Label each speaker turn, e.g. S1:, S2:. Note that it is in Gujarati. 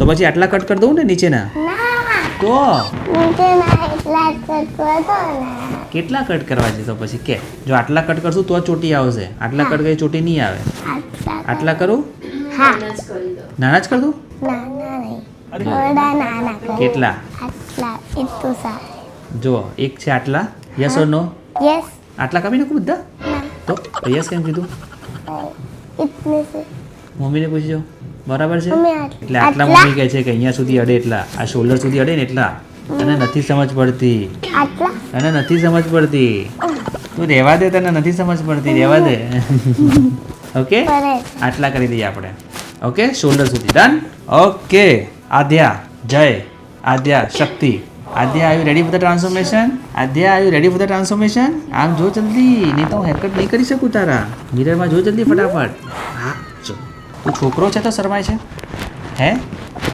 S1: પછી આટલા કટ કરી દઉં ને નીચેના
S2: ના
S1: તો
S2: નીચેના એટલા જ કરતો હતો ને
S1: કેટલા કટ કરવા છે તો પછી કે જો આટલા કટ કરશું તો જ ચોટી આવશે આટલા કટ કરી ચોટી નહીં આવે આટલા કરું
S2: હા
S1: નાના જ કર દઉં
S2: નાના નહીં થોડા નાના કરો
S1: કેટલા
S2: આટલા એટલું સા
S1: જો એક છે આટલા યસ ઓર નો
S2: યસ
S1: આટલા કાપી નાખું બધા
S2: ના
S1: તો યસ કેમ કીધું
S2: ઇતને સે
S1: મમ્મીને પૂછજો બરાબર છે
S2: મમ્મી
S1: એટલે આટલા મમ્મી કહે છે કે અહીંયા સુધી અડે એટલા આ શોલ્ડર સુધી અડે ને એટલા તને નથી સમજ પડતી
S2: આટલા
S1: તને નથી સમજ પડતી તું રહેવા દે તને નથી સમજ પડતી રહેવા દે ઓકે
S2: કરે
S1: આટલા કરી દઈએ આપણે ઓકે શોલ્ડર સુધી ડન ઓકે આદ્યા જય Adya Shakti Adya are you ready for the transformation Adya are you ready for the transformation આમ જો જલ્દી નહીં તો હું હેરકટ નહીં કરી શકું તારા મિરરમાં જો જલ્દી ફટાફટ હા જો તું છોકરો છે તો શરમાય છે હે